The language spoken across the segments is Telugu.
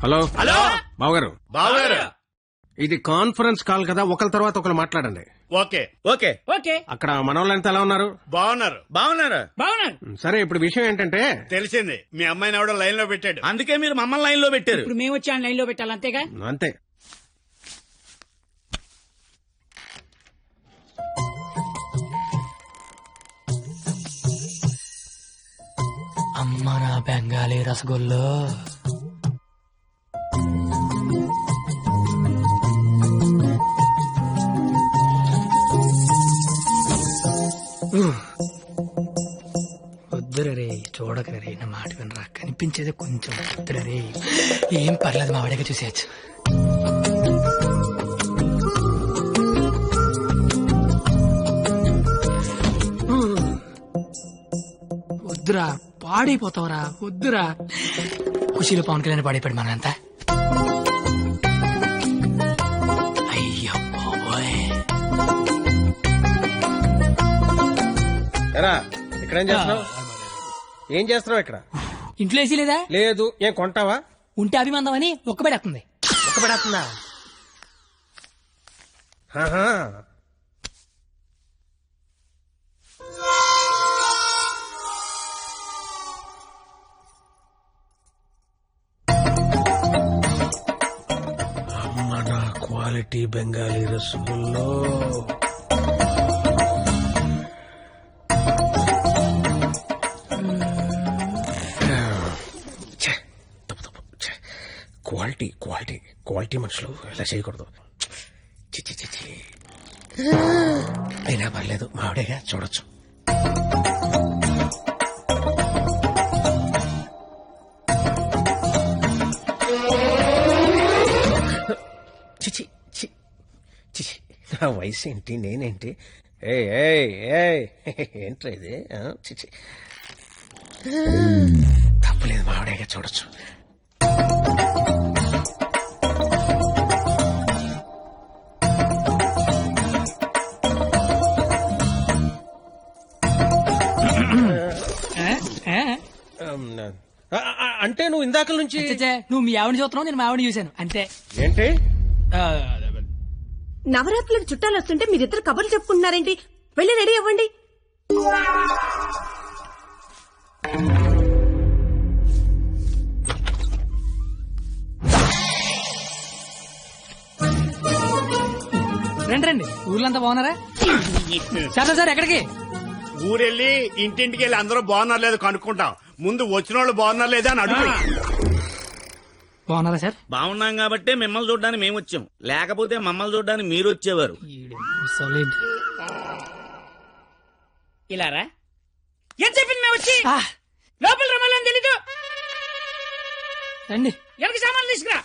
హలో హలో బావగారు, బావగారు. ఇది కాన్ఫరెన్స్ కాల్ కదా, ఒకరి తర్వాత ఒకరు మాట్లాడండి. ఓకే ఓకే ఓకే అక్కడ మనోళ్ళంతా ఎలా ఉన్నారు? బాగున్నారు బాగున్నారు. బాగున్నాను. సరే, ఇప్పుడు విషయం ఏంటంటే తెలిసింది, మీ అమ్మాయిని ఎవడో లైన్ లో పెట్టాడు. అందుకే మీరు మమ్మల్ని లైన్ లో పెట్టారు. ఇప్పుడు మేము వచ్చి లైన్ లో పెట్టాలి అంతేగా. అంతే. అమ్మ నా బెంగాలీ రసగుల్లో. వద్దురా రే, చూడకరా రే, నా మాట వినరా, కనిపించేది కొంచెం వద్దురా రే. ఏం పర్లేదు, మా వాడిగా చూసేయచ్చు. వద్దురా, పాడైపోతావురా, వద్దురా. ఖుషీలో పవన్ కళ్యాణ్ పాడైపోయాడు మనంతా. అయ్యో బాబోయ్. ఎరా, ఇక్కడ ఏం చేస్తున్నావు? ఏం చేస్తున్నావు ఇక్కడ? ఇంట్లో వేసి లేదా? లేదు. ఏం కొంటావా? ఉంటే అభిమందం అని ఒక్కబడేస్తుంది. ఒక పడేస్తుందా? మన క్వాలిటీ బెంగాలీ రసగుల్లో. క్వాలిటీ క్వాలిటీ క్వాలిటీ మనుషులు ఇలా చేయకూడదు. చిచ్చి చిచ్చి. అయినా పర్లేదు, మావిడేగా, చూడొచ్చు. చిచి చిచి, నా వయసు ఏంటి, నేనేంటి? ఏంట్రా ఇది? చిచి, తప్పలేదు, మావిడేగా, చూడొచ్చు. అంటే నువ్వు ఇందాక నుంచి నువ్వు మీ ఆవిడ చూస్తున్నావు, నేను మా ఆవిడ చూశాను అంతే. ఏంటి? నవరాత్రులకు చుట్టాలు వస్తుంటే మీరిద్దరు కబుర్లు చెప్పుకుంటున్నారేంటి? వెళ్ళి రెడీ అవ్వండి. రండి రండి, ఊర్లంతా బాగున్నారా? సార్ ఎక్కడికి? ఊరెళ్ళి ఇంటింటికి వెళ్ళి అందరూ బాగున్నారు లేదు కనుక్కుంటాం. ముందు వచ్చిన వాళ్ళు బాగున్నారు లేదా అని అడుగు. బాగున్నారా సార్? బాగున్నాం కాబట్టే మిమ్మల్ని చూడడానికి మేము వచ్చాం, లేకపోతే మమ్మల్ని చూడడానికి మీరు వచ్చేవారు. ఇలారా ఏం చెప్పింది మేము వచ్చి లోపల రమ్మాలని తెలీదు. రండి. ఎవరికి సామాన్లు తీసుకురా.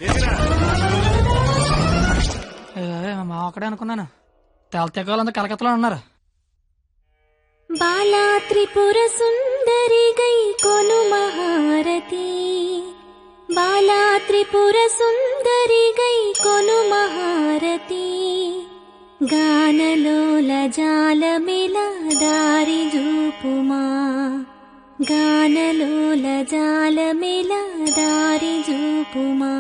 మా అక్కడే అనుకున్నాను, తెగలంతా కలకత్తలో ఉన్నారు. బాలా త్రిపుర సుందరి గై కొను మహారతి, బాలా త్రిపుర సుందరి గై కొను మహారతి, గానలోల జాలమిల దారి జూపుమా, గానలోల జాలమిల దారి జూపుమా,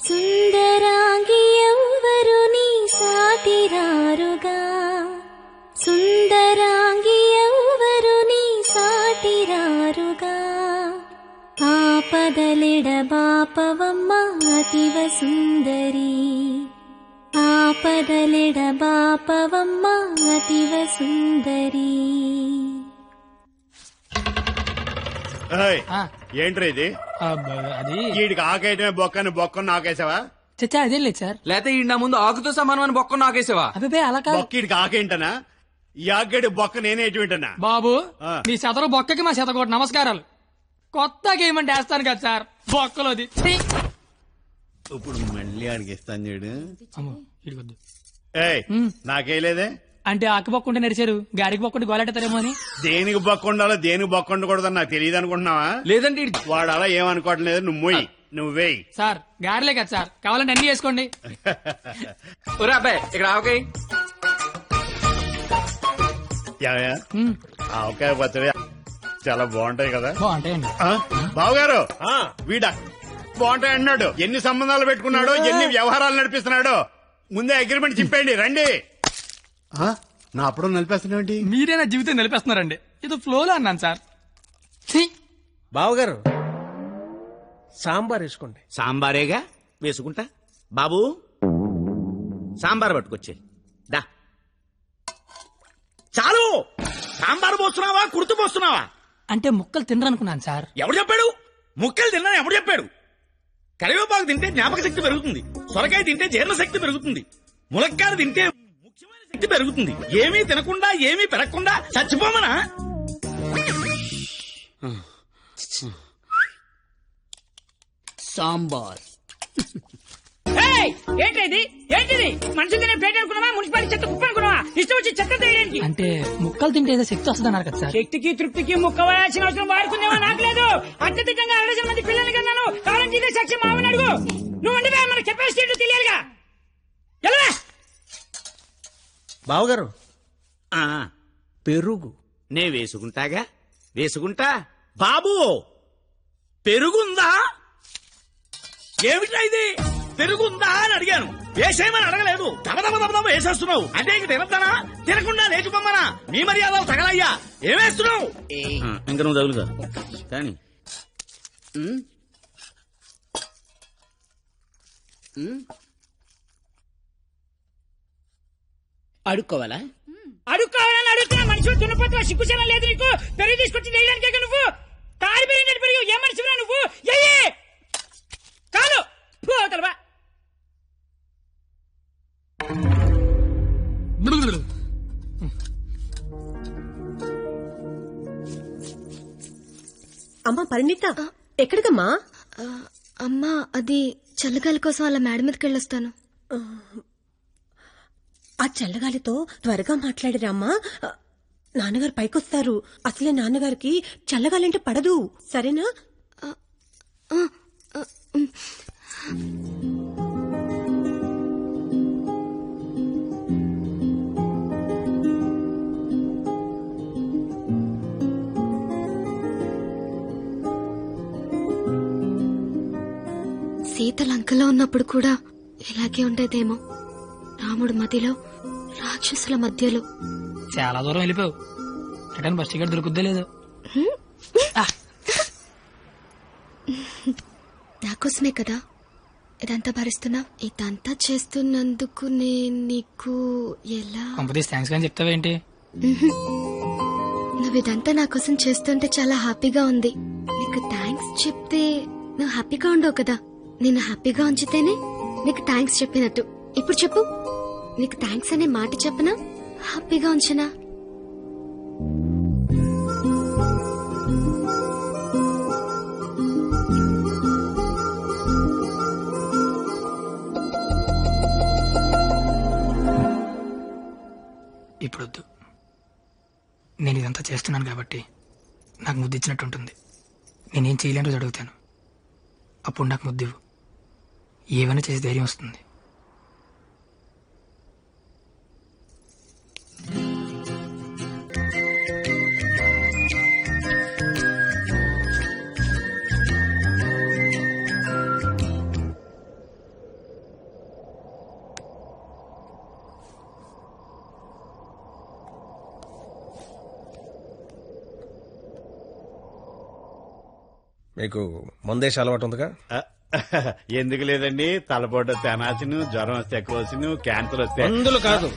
సుందరాంగి ఎవ్వరు నీ సాటిరారుగా, సుందరాంగి ఎవ్వరు నీ సాటిరారుగా, ఆపదలెడ బాపవమ్మ అతివ సుందరి, ఆపదలెడ బాపవమ్మ అతివ సుందరి. ఏంట్రా ఇది? అది వీడికి ఆకేయటమే బొక్కని బొక్కను నాకేసావా? చచ్చా అదేం లేదు సార్. లేకపోతే ఈ నా ముందు ఆకుతో సమానమైన బొక్క నాకేసావా? అభిపే అలా కాదు. బొక్క వీడికి ఆకేంటనా? ఈ ఆకేడు బొక్క నేనే ఎటువంటనా? బాబు మీ శతరు బొక్కకి మా శతకోటి నమస్కారాలు. కొత్త గేమ్ అంటే వేస్తాను కదా సార్, బొక్కలోది. ఇప్పుడు మళ్ళీ ఆడికి ఇస్తాను చూడు. ఇదిగొద్దు. ఏయ్ నాకేలేదే అంటే ఆకు బొక్కుంటే నడిచారు, గాడికి బొక్కుంటే గోలెట్టారేమో అని. దేనికి బొక్క ఉండాలో దేనికి బొక్క ఉండకూడదని నాకు తెలియదు అనుకుంటున్నావా? లేదంటే వాడు అలా ఏమనుకోవట్లేదు. నువ్వు మొయ్యి, నువ్వేయి. సార్ గారెలే కదా సార్, కావాలంటే అన్ని వేసుకోండి. ఒరే అబ్బాయి, ఇక్కడ ఆవకాయ. ఆవకాయ పచ్చడి చాలా బాగుంటాయి కదా. బాగుంటాయండి. బావగారు వీడా బాగుంటాయి అన్నాడు. ఎన్ని సంబంధాలు పెట్టుకున్నాడు, ఎన్ని వ్యవహారాలు నడిపిస్తున్నాడు. ముందే అగ్రిమెంట్ చెప్పండి రండి. నా అప్పుడు నడిపేస్తున్నాండి. మీరే నా జీవితం నిలిపేస్తున్నారండి. ఇది ఫ్లోలో అన్నాను సార్. ఛీ! బావగారు సాంబార్ వేసుకోండి. సాంబారేగా వేసుకుంటా. బాబు సాంబార్ పట్టుకొచ్చే దా. చాలు. సాంబార్ పోస్తున్నావా, కుర్తు పోస్తున్నావా? అంటే ముక్కలు తినరనుకున్నాను సార్. ఎవడు చెప్పాడు? ముక్కలు తిన్నా ఎవడు చెప్పాడు? కరివేపాకు తింటే జ్ఞాపక శక్తి పెరుగుతుంది, సొరకాయ తింటే జీర్ణ శక్తి పెరుగుతుంది, ములక్కాయ తింటే ముఖ్యమైన శక్తి పెరుగుతుంది. ఏమీ తినకుండా ఏమీ పెరగకుండా చచ్చిపోమనా? సాంబార్. ఏంటిది ఏంటిది? మనుషులు తినే ప్లేట్ అనుకున్నావా, మున్సిపాలిటీ చెత్త కుప్ప అనుకున్నావా? ఇష్టం వచ్చి చెత్త తీయడానికి. అంటే ముక్కలు తింటే ఏదో శక్తి వస్తుంది అన్నారు కదా సార్. శక్తికి తృప్తికి ముక్క వేయాల్సిన అవసరం వాడుకుందేమో నాకు లేదు. అత్యధికంగా 60 మంది పిల్లల్ని కన్నాను. కావాలంటే ఇదే సాక్ష్యం మామని అడుగు. నువ్వు అంటే మన కెపాసిటీ ఏంటో తెలియాలిగా. ఎలా బావగారు ఆ, పెరుగు నే వేసుకుంటాగా, వేసుకుంటా. బాబు పెరుగుందా? ఏమిటా ఇది? పెరుగుందా అని అడిగాను, వేసేయమని అడగలేదు. దబదబ వేసేస్తున్నావు అంటే ఇంక తినద్దానా? తినకుండా లేచిపోమ్మనా? నీ మర్యాదలు తగలయ్యా. ఏమేస్తున్నావు? ఇంకా నువ్వు తగులుగా కానీ అడుక్కోవాలా? అడుక్కోవాలని అడుగుతున్నా. మనిషి దున్నపోతున్నా, సిగ్గుచనం లేదు నీకు. పెరుగు తీసుకొచ్చి వేయడానికే నువ్వు తాడి పెరిగినట్టు పెరుగు. ఏ మనిషిరా నువ్వు? కాదు పోతలవా. అమ్మా పరిణిత ఎక్కడికమ్మా? అమ్మా అది చల్లగాలి కోసం అలా మేడ మీదకి వెళ్ళొస్తాను. ఆ చల్లగాలితో త్వరగా మాట్లాడిరామ్మా. నాన్నగారు పైకొస్తారు. అసలే నాన్నగారికి చల్లగాలంటే పడదు. సరేనా? సీత లంకలో ఉన్నప్పుడు కూడా ఇలాగే ఉండేదేమో. రాముడు మధ్యలో, రాక్షసుల మధ్యలో. చాలా దూరం వెళ్ళిపోయావు. రిటర్న్ బస్ టికెట్ దొరుకుద్దే లేదు. నాకోసమే కదా ఇదంతా భరిస్తున్నా. ఇదంతా చేస్తున్నందుకు నేను నీకు ఎలా కంపెనీస్ థ్యాంక్స్ కానీ చెప్తావేంటి? నువ్వు ఇదంతా నా కోసం చేస్తుంటే చాలా హ్యాపీగా ఉంది. నీకు థ్యాంక్స్ చెప్తే నువ్వు హ్యాపీగా ఉండవు కదా. నేను హ్యాపీగా ఉంచితేనే నీకు థ్యాంక్స్ చెప్పినట్టు. ఇప్పుడు చెప్పు, నీకు థ్యాంక్స్ అనే మాట చెప్పనా, హ్యాపీగా ఉంచనా? ఇప్పుడొద్దు. నేను ఇదంతా చేస్తున్నాను కాబట్టి నాకు ముద్దు ఇచ్చినట్టు ఉంటుంది. నేనేం చేయలేని రోజు అడుగుతాను, అప్పుడు నాకు ముద్దు ఏమైనా చేసి ధైర్యం వస్తుంది. మీకు మందేసి అలవాటు ఉందిగా? ఎందుకు లేదండి, తలపోట తెనాసిను, జ్వరం వస్తే ఎక్కువ, క్యాన్సర్ వస్తే. మందులు కాదు,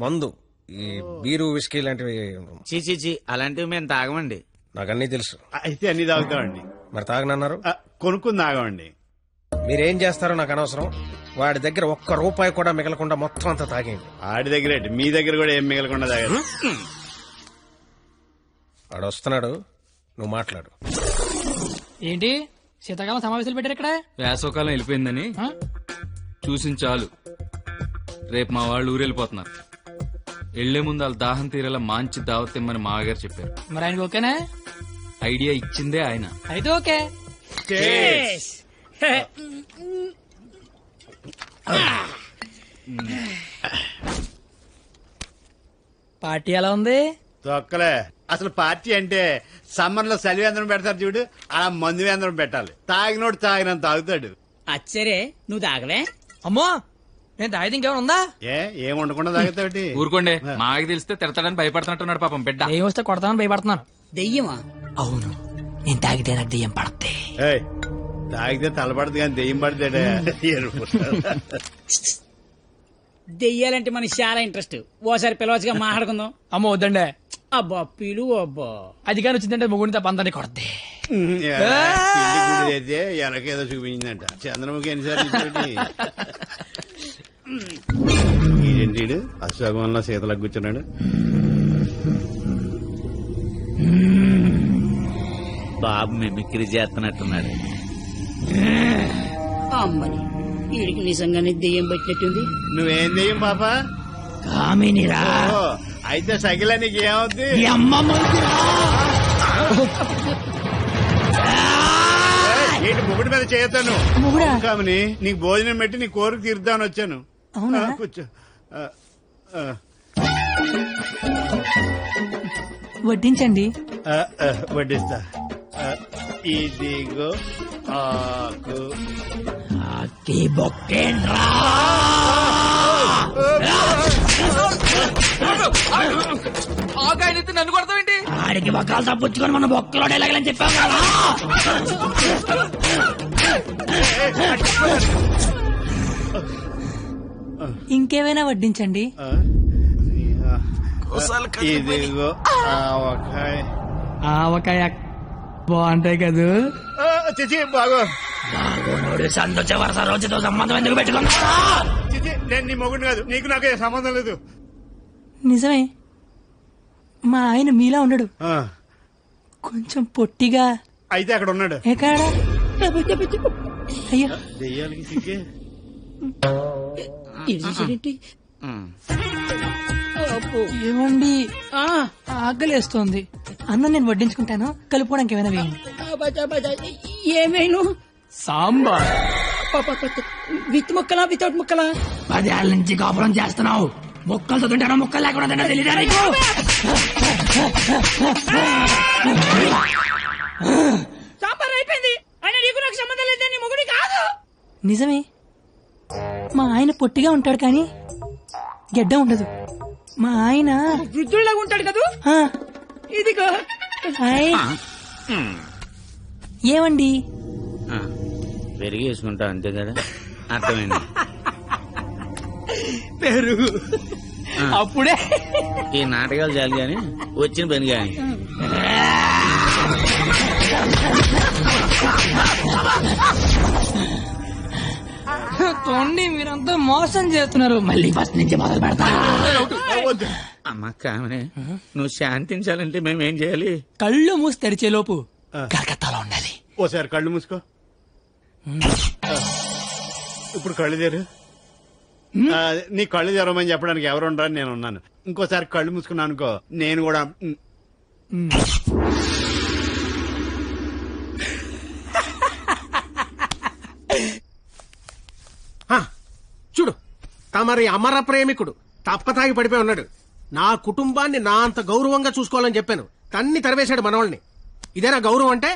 మందు. ఈ బీరు విస్కీ లాంటివి చీ అలాంటివి మేము తాగమండి. నాకన్నీ తెలుసు. అయితే అన్ని తాగుతామండి. మరి తాగనన్నారు? కొనుక్కుని తాగమండి. మీరేం చేస్తారో నాకు అనవసరం. వాడి దగ్గర ఒక్క రూపాయి కూడా మిగలకుండా మొత్తం అంతా తాగేయండి. ఆడి దగ్గర మీ దగ్గర కూడా ఏం మిగలకుండా తాగారు. వాడు వస్తున్నాడు, నువ్వు మాట్లాడు. ఏంటి శీతాకాలం సమావేశాలు పెట్టారు ఇక్కడ? వేసవకాలం వెళ్ళిపోయిందని చూసిన చాలు. రేపు మా వాళ్ళు ఊరెళ్ళిపోతున్నారు. వెళ్లే ముందు వాళ్ళ దాహం తీరేలా మంచి దావత్ ఇమ్మని మామగారు చెప్పారు. మరి ఆయనకి ఓకేనా? ఐడియా ఇచ్చిందే ఆయన. అయితే ఓకే. పార్టీ ఎలా ఉంది? తొక్కలే. అసలు పార్టీ అంటే సమ్మర్ లో చలివేంద్రం పెడతారు చూడు, అలా మందు వేంద్రం పెట్టాలి. తాగినోడు తాగినంత తాగుతాడు. అచ్చరే నువ్వు తాగవే? అమ్మో నేను తాగితే ఇంకేమైనా ఉందా? ఏం ఉండకుండా తాగుతాడు. ఊరుకోండి, మాకు తెలిస్తే తిడతాడని భయపడుతున్నట్టున్నాడు పాపం బిడ్డ. ఏం వస్తే కొడతామని భయపడుతున్నాను. దెయ్యమా? అవును, నేను తాగితే నాకు దెయ్యం పడద్ది. ఏయ్, తాగితే తలపడదు కానీ దెయ్యం పడతాడే. దెయ్యాలంటే మనకి చాలా ఇంట్రెస్ట్. ఓసారి పిలవచ్చుగా మాట్లాడుకుందాం. అమ్మో వద్దండే. అబ్బా పిలువు. అబ్బా అది కానీ వచ్చిందంటే ముగ్గురిని తప్ప అందరినీ కొడద్ది. అయితే ఎనకేదో చూపించిందంట. చంద్రముఖి ఎన్నిసార్లు ఏంటి అశోకంలో శీతలకు కూర్చున్నాడు. బాబు మిమిక్రీ చేస్తున్నట్టున్నాడు. అమ్మని వీడికి నిజంగానే దెయ్యం పట్టినట్టుంది. నువ్వేం దెయ్యం పాప? కామినిరా. ఓ, అయితే సగిల నీకు ఏమవుద్ది? ఏంటి ముగ్గుడి మీద చేయతాను కామని? నీకు భోజనం పెట్టి నీ కోరిక తీర్దామని వచ్చాను. కూర్చో. వడ్డించండి. వడ్డిస్తా. ఇదిగో ఆకు. ఆకాయనైతే నన్ను కొడతావేంటి? ఆడికి బొక్కలు తప్పించుకొని మన బొక్కలో ఎలాగలని చెప్పాం కదా. ఇంకేమైనా వడ్డించండి. ఇదిగో ఆవకాయ. ఆవకాయ బాగుంటాయి కదూ. చిచి బాగో. సంతోష వరుస రోజుతో సంబంధం ఎందుకు పెట్టుకున్నా? చిచి నేను నీ మొగుడు కాదు, నీకు నాకు ఏ సంబంధం లేదు. నిజమే, మా ఆయన మీలా ఉండడు, కొంచెం పొట్టిగా. అయితే అక్కడ ఉన్నాడు. ఎక్కడ? అయ్యో దెయ్యాలకి సిగ్గే. ఏమండి ఆకలేస్తోంది. అన్నం నేను వడ్డించుకుంటాను, కలుపుకోవడానికి ఏమైనా వేయండి. ఏమైనా సాంబార్. విత్ ముక్కలా వితౌట్ ముక్కలా? 10 ఏళ్ళ నుంచి కాపురం చేస్తున్నావు, ముక్కలతో తింటానో ముక్కలు లేకుండా తింటా తెలియదా నీకు? సాంబార్ అయిపోయింది. ఆయన నీకు నాకు సంబంధం లేదు, నీ మొగుడి కాదు. నిజమే, మా ఆయన పొట్టిగా ఉంటాడు కానీ గెడ్డ ఉండదు. మా ఆయన వృద్ధుల్లాగా ఉంటాడు కదా. ఇదిగో ఏమండి పెరిగి వేసుకుంటా అంతే కదా. అర్థమైంది. పెరుగు అప్పుడే. ఈ నాటకాలు చాలు గాని వచ్చిన పని గాని. తోండి మీరంతా మోసం చేస్తున్నారు. మళ్ళీ ఫస్ట్ నుంచి మొదలు పెడతా. అమ్మ కామనే, నువ్వు శాంతించాలంటే మేమేం చేయాలి? కళ్ళు మూసి తెరిచే లోపు కలకత్తాలో ఉండాలి. ఓసారి కళ్ళు మూసుకో. ఇప్పుడు కళ్ళు తెరు. నీ కళ్ళు తెరవమని చెప్పడానికి ఎవరు ఉండరని నేను ఉన్నాను. ఇంకోసారి కళ్ళు మూసుకున్నాను అనుకో, నేను కూడా. చూడు, తమరి అమర ప్రేమికుడు తప్పతాగి పడిపోయి ఉన్నాడు. నా కుటుంబాన్ని నా అంత గౌరవంగా చూసుకోవాలని చెప్పాను, తన్ని తరివేశాడు మనవాళ్ళని. ఇదేనా గౌరవం అంటే?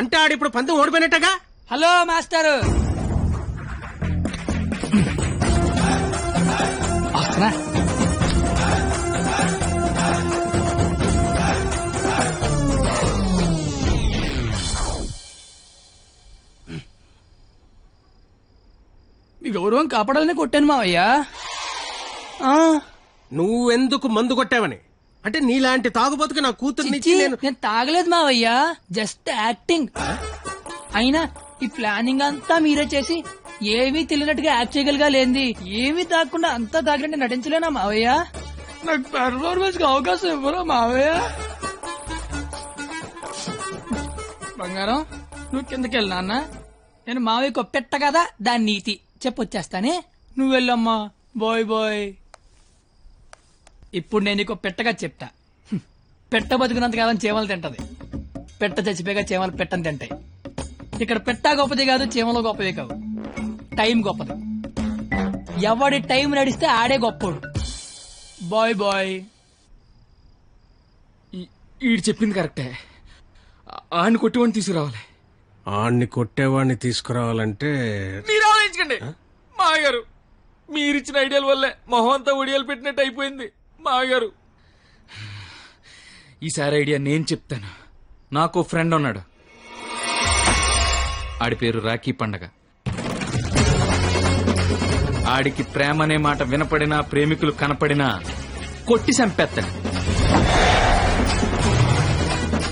అంటే ఆడిప్పుడు పందెం ఓడిపోయినట్టగా. హలో మాస్టారు, వస్తున్నా. మీ గౌరవం కాపాడాలని కొట్టాను మావయ్యా. నువ్వెందుకు మందు కొట్టావని? అంటే నీలాంటి తాగుబోతుకి నా కూతుర్నిచ్చి నేను తాగలేదు మావయ్యా, జస్ట్ యాక్టింగ్. అయినా ఈ ప్లానింగ్ అంతా మీరే చేసి ఏమీ తెలియనట్టుగా యాక్ట్ చేయగలిగా లేంది. ఏమీ తాగకుండా అంతా తాగినట్టు నటించలేనా మావయ్య? నాకు పెర్ఫార్మెన్స్ కి అవకాశం ఇవ్వరా మావయ్య? బంగారం, నువ్వు కిందకెళ్ళి నాన్న. నేను మావయ్యకు పెట్ట కదా, దాని నీతి చెప్పొచ్చేస్తానే. నువ్వు వెళ్ళమ్మా. Bye bye. ఇప్పుడు నేను నీకు పెట్టగా చెప్తా. పెట్ట బతుకున్నంత కాదని చీమలు తింటది, పెట్ట చచ్చిపోయాక చీమలు పెట్టని తింటాయి. ఇక్కడ పెట్ట గొప్పది కాదు, చీమలు గొప్పది కావు, టైం గొప్పది. ఎవడి టైం నడిస్తే ఆడే గొప్పోడు. Bye bye. ఈడు చెప్పింది కరెక్టే. ఆయన కొట్టివాడిని తీసుకురావాలి. ఆణ్ణి కొట్టేవాడిని తీసుకురావాలంటే మీరు ఆలోచించండి మాగారు. మీరిచ్చిన ఐడియాల వల్లే మొహం అంతా ఒడియాలు పెట్టినట్టు అయిపోయింది మాగారు. ఈసారి ఐడియా నేను చెప్తాను. నాకు ఫ్రెండ్ ఉన్నాడు, ఆడి పేరు రాఖీ పండగ. ఆడికి ప్రేమ అనే మాట వినపడినా, ప్రేమికులు కనపడినా కొట్టి చంపేస్తాడు.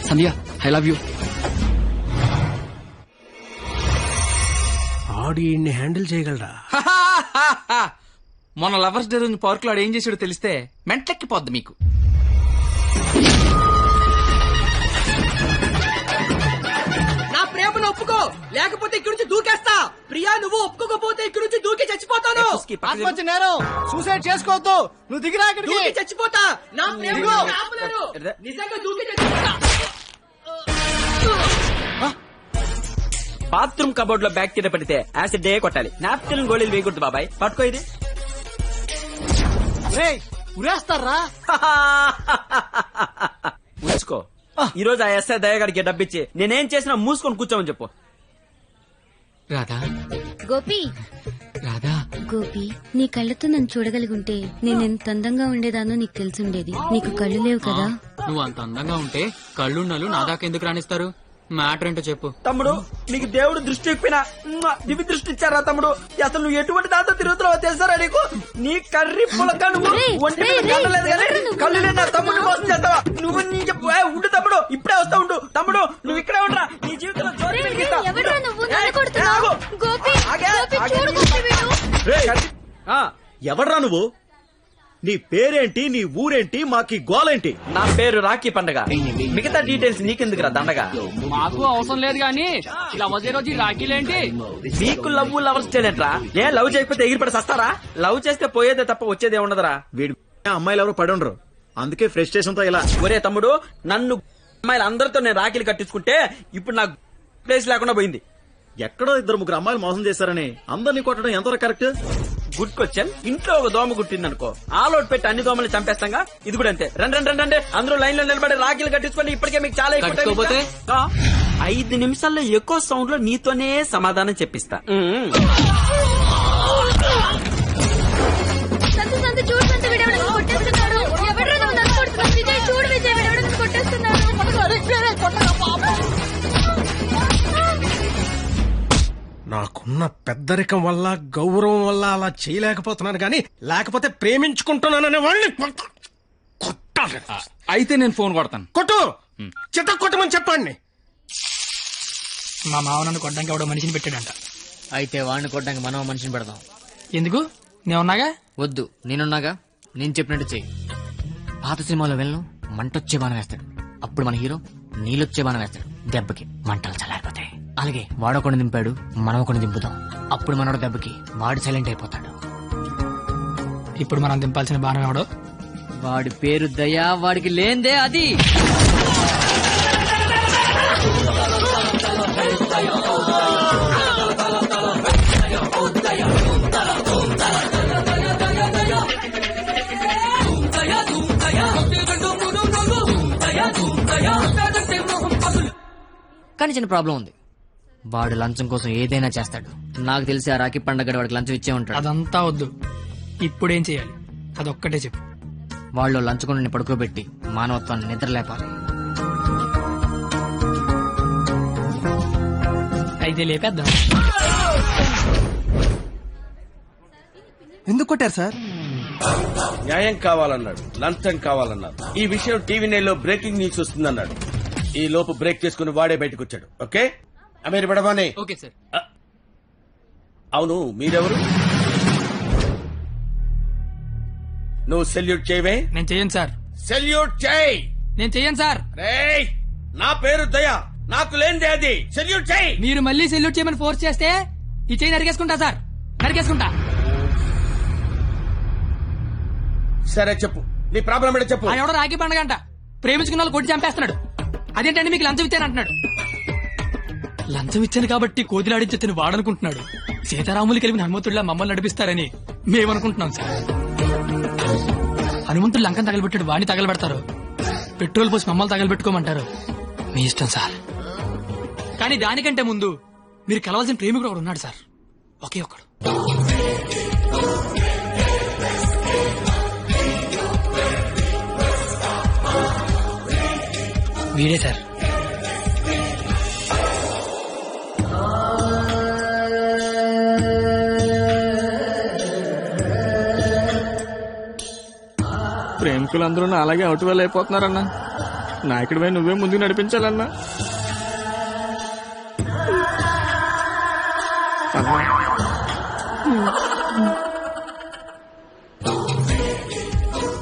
Sandhya I love you. ఆడి హ్యాండిల్ చేయగలరా? మొన్న లవర్స్ డే రోజు పార్క్ లో ఆడు ఏం చేసాడో తెలిస్తే మెంట్లెక్కిపోద్ది మీకు. నా ప్రేమను ఒప్పుకో, లేకపోతే ఇక్కడి నుంచి దూకేస్తా. ప్రియా నువ్వు ఒప్పుకోకపోతే ఇక్కడి నుంచి దూకి చచ్చిపోతాను. ఆత్మహత్య నేరం, సూసైడ్ చేసుకోవద్దు. నువ్వు దిగిరా ఇక్కడికి. దూకి చచ్చిపోతా. నా ప్రేమను ఆపలేరు. నిజంగా దూకి చచ్చిపోతా. బాత్రూమ్ కబోర్డ్ లో బ్యాక్టీరియా పడితే యాసిడ్ డే కొట్టాలి. నాప్కిన్ గోళీలు వేయకూడదు బాబాయ్. పట్టుకో ఇది. ఉరేస్తారా? ఉంచుకో. ఈ రోజు ఆ ఎస్ఐ దయగాడికి డబ్బిచ్చి నేనేం చేసినా మూసుకొని కూర్చోమని చెప్పు. రాధా, గోపి రాధా, గోపి నీ కళ్ళతో నన్ను చూడగలిగుంటే నేను ఎంత అందంగా ఉండేదానో నీకు తెలిసుండేది. నీకు కళ్ళు లేవు కదా. నువ్వు అంత అందంగా ఉంటే కళ్ళున్నలు నా దాకా ఎందుకు రాణిస్తారు? మ్యాటర్ ఏంటో చెప్పు. తమ్ముడు నీకు దేవుడు దృష్టి ఇప్పినా దివి దృష్టి ఇచ్చారా తమ్ముడు? అసలు నువ్వు ఎటువంటి దాంతో తిరుగుతున్నావో తెలుసారా నీకు? నీ కర్రీ పులక నువ్వు ఒంటి మీద కళ్ళలేదు కానీ కళ్ళు లేదా తమ్ముడు మోసం చేస్తావా నువ్వు? నీ ఉండు తమ్ముడు, ఇప్పుడే వస్తా ఉండు. తమ్ముడు నువ్వు ఇక్కడే ఉండరా, నీ జీవితంలో జోరు వెలిగిస్తా. ఎవడ్రా నువ్వు? నీ పేరేంటి, నీ ఊరేంటి, మాకి గోలేంటి? నా పేరు రాఖీ పండగ. మిగతా డీటెయిల్స్ నీకెందుకురా దండగా? మాకు అవసరం లేదు గానీ లవ్ రోజు రాఖీలేంటి? మీకు లవ్ లవర్స్ చేయలేంట్రా? ఏ లవ్ చేయకపోతే ఎగిరిపడి సస్తారా? లవ్ చేస్తే పోయేదే తప్ప వచ్చేదే ఉండదురా. వీడి అమ్మాయిలు ఎవరు పడి ఉండరు, అందుకే ఫ్రస్ట్రేషన్ తో ఇలా. ఒరే తమ్ముడు, నన్ను అమ్మాయిలు అందరితో నేను రాఖీలు కట్టించుకుంటే ఇప్పుడు నాకు ప్లేస్ లేకుండా పోయింది. ఎక్కడో 2-3 అమ్మాయిలు మోసం చేశారని అందరినీ కొట్టడం ఎంతవరకు కరెక్ట్? Good question. ఇంట్లో ఒక దోమ గుట్టిందనుకో, ఆలోట్ పెట్టి అన్ని దోమల్ని చంపేస్తాగా. ఇది కూడా అంతే. రండి అందరూ లైన్ లో నిలబడి రాఖీలు కట్టించుకోండి. ఇప్పటికే మీకు చాలా ఎక్కువ. 5 నిమిషాల్లో ఎక్కువ సౌండ్ లో నీతోనే సమాధానం చెప్పిస్తా. నాకున్న పెద్దరికం వల్ల, గౌరవం వల్ల అలా చేయలేకపోతున్నాను గాని, లేకపోతే ప్రేమించుకుంటున్నాననే వాళ్ళని కొట్టాలి. అయితే నేను ఫోన్ కొడతాను. కొట్టు, చిత్త కొట్టమని చెప్పండి. మా మావ నన్ను కొట్టడానికి ఎవడో మనిషిని పెట్టాడంట. అయితే వాడిని కొట్టడానికి మనం మనిషిని పెడదాం. ఎందుకు? నేనున్నాగా. వద్దు, నేనున్నాగా. నేను చెప్పినట్టు చెయ్యి. పాత సినిమాలో వెళ్ళను మంటొచ్చే బాణం వేస్తాడు, అప్పుడు మన హీరో నీళ్ళొచ్చే బాణం వేస్తాడు. దెబ్బకి మంటలు చల్లారిపోతాయి. అలాగే వాడొకడిని దింపాడు, మనం ఒకడిని దింపుదాం. అప్పుడు మనోడు దెబ్బకి వాడు సైలెంట్ అయిపోతాడు. ఇప్పుడు మనం దింపాల్సిన బాణం ఎవడో? వాడి పేరు దయా, వాడికి లేందే అది. కానీ చిన్న ప్రాబ్లం ఉంది. వాడు లంచం కోసం ఏదైనా చేస్తాడు. నాకు తెలిసి ఆ రాఖీ పండగ వాడికి లంచం ఇచ్చే ఉంటాడు. అదంతా వద్దు, ఇప్పుడేం చేయాలి అదొక్కటే చెప్పు. వాళ్ళు లంచుకుని పడుకోబెట్టి మానవత్వాన్ని నిద్ర లేపాలి. అయితే లేపేద్దాం. ఎందుకు కొట్టారు సార్? న్యాయం కావాలన్నాడు, లంచం కావాలన్నాడు. ఈ విషయం టీవీ నైన్లో బ్రేకింగ్ న్యూస్ వస్తుందన్నాడు. ఈ లోపు బ్రేక్ చేసుకుని వాడే బయటకు వచ్చాడు. ఓకే అమీర్ బడవానే. Okay sir. అవును, మీరెవరు? నువ్వు సెల్యూట్ చేయవే? నేను చెయ్యను సార్. సెల్యూట్ చేయి. నేను చెయ్యను సార్. రేయ్, నా పేరు దయా, నాకు లేనిదే అది. సెల్యూట్ చేయి. మీరు మళ్ళీ సెల్యూట్ చేయమని ఫోర్స్ చేస్తే ఈ చెయ్యి నరికేసుకుంటా సార్, నరికేసుకుంటా. సరే చెప్పు, నీ ప్రాబ్లం ఏంటో చెప్పు. ఎవడో రాఖీ పండగంట ప్రేమించుకున్న వాళ్ళు కొట్టి చంపేస్తున్నాడు. అదేంటంటే మీకు లంచం ఇచ్చాను అంటున్నాడు. లంచం ఇచ్చాను కాబట్టి కోతిలాడించని వాడనుకుంటున్నాడు. సీతారాములు కలిపిన హనుమంతుడిలా మమ్మల్ని నడిపిస్తారని మేమనుకుంటున్నాం సార్. హనుమంతుడు లంకం తగలబెట్టాడు, వాడిని తగలబెడతారు. పెట్రోల్ పోసి మమ్మల్ని తగలబెట్టుకోమంటారు, మీ ఇష్టం సార్. కానీ దానికంటే ముందు మీరు కలవాల్సిన ప్రేమికుడు ఒకడు ఉన్నాడు సార్, ఒకే ఒకడు. వీడే సార్. ప్రేమికులందరూ నా అలాగే అవుట్ వేలు అయిపోతున్నారన్నా. నాయకుడిపై నువ్వే ముందుకు నడిపించాలన్నా.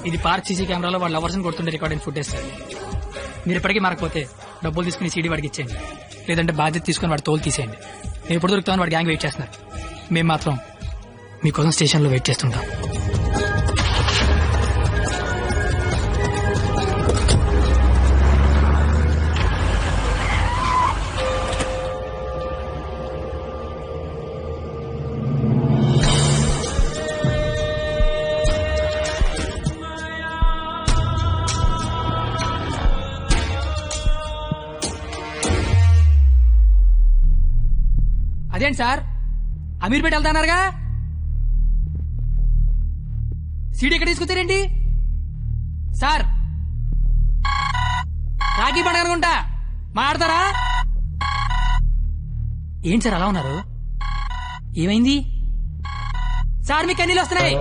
ఇది పార్క్ సీసీ కెమెరాలో వాళ్ళ లవర్స్ కొడుతుండే రికార్డింగ్ ఫుటేజ్ సార్. మీరు ఇప్పటికీ మారకపోతే డబ్బులు తీసుకుని సీడీ వాడికి ఇచ్చేయండి, లేదంటే బాధ్యత తీసుకుని వాడి తోలు తీసేయండి. మేము ఎప్పుడు దొరుకుతామని వాడి గ్యాంగ్ వెయిట్ చేస్తున్నారు. మేము మాత్రం మీకోసం స్టేషన్లో వెయిట్ చేస్తుంటాం. అదేంటి సార్, అమీర్పేట వెళ్తాన్నారుగా, సీడీ ఎక్కడ తీసుకొచ్చారేంటి సార్? రాఖీ పండుగ అనుకుంటా, మాట్లాడతారా? ఏంటి సార్ అలా ఉన్నారు, ఏమైంది సార్? మీకు కన్నీళ్ళు వస్తున్నాయి,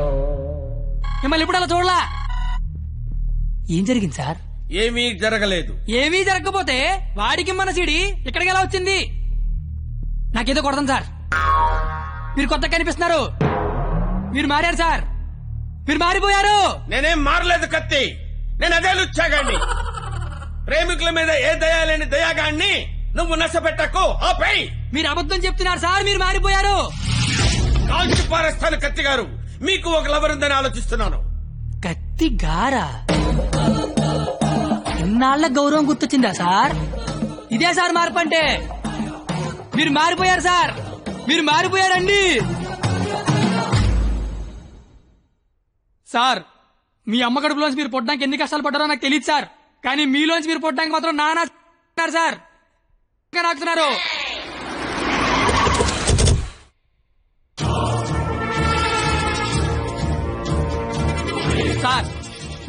మిమ్మల్ని ఎప్పుడు అలా చూడలా. ఏం జరిగింది సార్? ఏమీ జరగలేదు. ఏమీ జరగకపోతే వాడికి మన సీడీ ఇక్కడికి ఎలా వచ్చింది? నాకేదో కొడతాను సార్, మీరు కొత్తగా కనిపిస్తున్నారు, మీరు మారారు సార్, మీరు మారిపోయారు. నేనేం మారలేదు కత్తి, నేను అదే లుచ్చాగాన్ని. ప్రేమికుల మీద ఏ దయాలేని దయాగాన్ని నువ్వు నష్టపెట్టకు, ఆపై. మీరు అబద్ధం చెప్తున్నారు సార్, మీరు మారిపోయారు. కాల్చి పారేస్తాను కత్తి గారు, మీకు ఒక లవర్ ఉందని ఆలోచిస్తున్నాను. కత్తి గారా? ఇన్నాళ్ల గౌరవం గుర్తొచ్చిందా సార్? ఇదే సార్ మార్పు అంటే. మీరు మారిపోయారు సార్, మీరు మారిపోయారండి సార్. మీ అమ్మ కడుపులోంచి మీరు పుట్టడానికి ఎన్ని కష్టాలు పడ్డారో నాకు తెలియదు సార్, కానీ మీలోంచి మీరు పుట్టడానికి మాత్రం నానా సార్ నాకుతున్నారు సార్.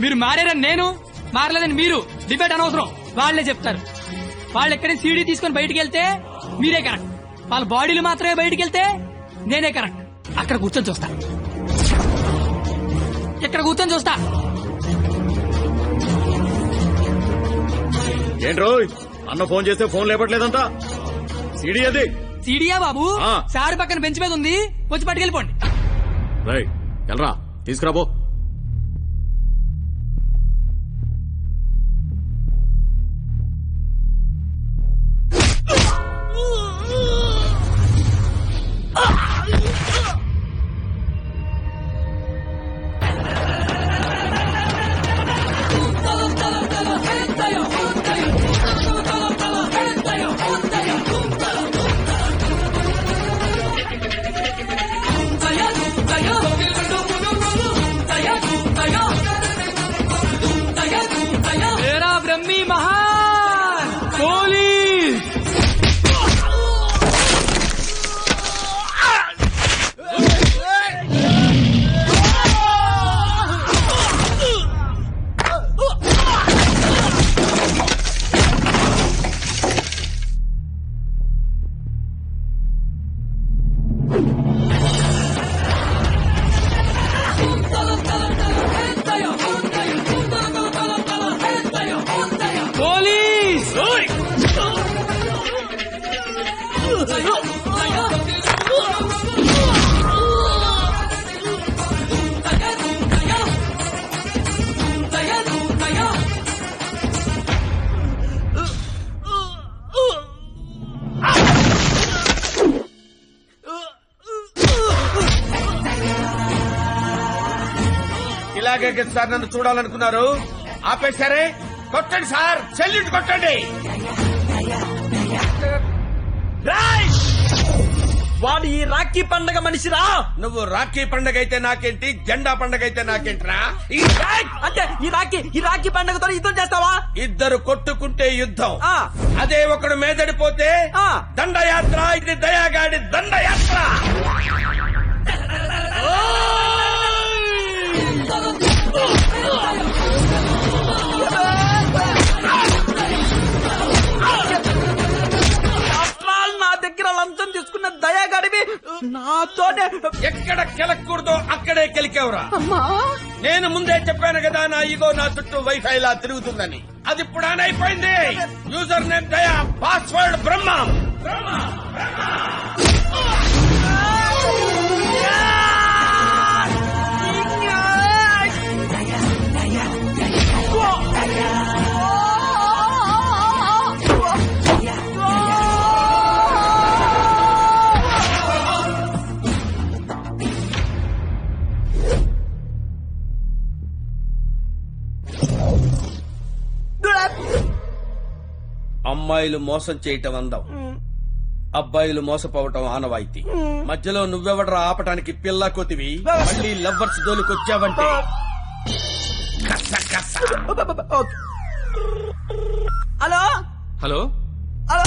మీరు మారారని నేను, మారలేదని మీరు డిబేట్ అనవసరం, వాళ్లే చెప్తారు. వాళ్ళు ఎక్కడి సీడీ తీసుకొని బయటికి వెళ్తే మీరే కరెక్ట్, వాళ్ళ బాడీలు మాత్రమే బయటికి వెళ్తే నేనే కరెక్ట్. అక్కడ కూర్చొని చూస్తా, ఇక్కడ కూర్చొని చూస్తా. ఏంట్రో అన్న ఫోన్ చేస్తే ఫోన్ లేపట్లేదంట. సీడీ అది. సీడీయా బాబు? సార్ పక్కన బెంచ్ మీద ఉంది, వచ్చి పట్టుకెళ్ళిపోండి. రైట్, వెళ్ళరా, తీసుకురాబో. ఇలాగే సార్ నన్ను చూడాలనుకున్నారు, ఆపేశారే. కొట్టండి సార్, సెల్యూట్ కొట్టండి. వాడు ఈ రాఖీ పండగ మనిషిరా. నువ్వు రాఖీ పండగ అయితే నాకేంటి, జెండా పండగ అయితే నాకేంట్రా? అంటే ఈ రాఖీ పండగతో యుద్ధం చేస్తావా? ఇద్దరు కొట్టుకుంటే యుద్ధం, ఆ. అదే ఒకడు మేదడిపోతే ఆ. దండయాత్ర. ఇది దయాగాడి దండయాత్ర. నా దగ్గర లంచం తీసుకున్న దయాగాడివి నాతోనే ఎక్కడ కెలకూడదో అక్కడే కెలికేవరా. నేను ముందే చెప్పాను కదా, నా ఈగో నా చుట్టూ వైఫై లా తిరుగుతుందని. అది ఇప్పుడు ఆన్ అయిపోయింది. యూజర్ నేమ్ దయా, పాస్వర్డ్ బ్రహ్మ. అమ్మాయిలు మోసం చేయటం అందం, అబ్బాయిలు మోసపోవటం ఆనవాయితీ. మధ్యలో నువ్వెవడరా ఆపటానికి పిల్ల కొతివి? మళ్ళీ లవ్వర్స్ దోలుకొచ్చావంటే హలో హలో హలో.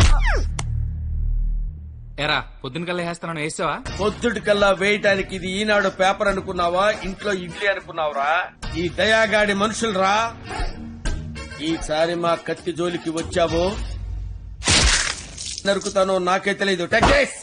ఎరా పొద్దున కల్లా వేస్తాను వేసావా? పొద్దుటికల్లా వేయటానికి ఇది ఈనాడు పేపర్ అనుకున్నావా, ఇంట్లో ఇడ్లీ అనుకున్నావురా? ఈ దయాగాడి మనుషులరా. ఈసారి మా కత్తి జోలికి వచ్చావో నరుకుతానో నాకే తెలీదు. Tech this.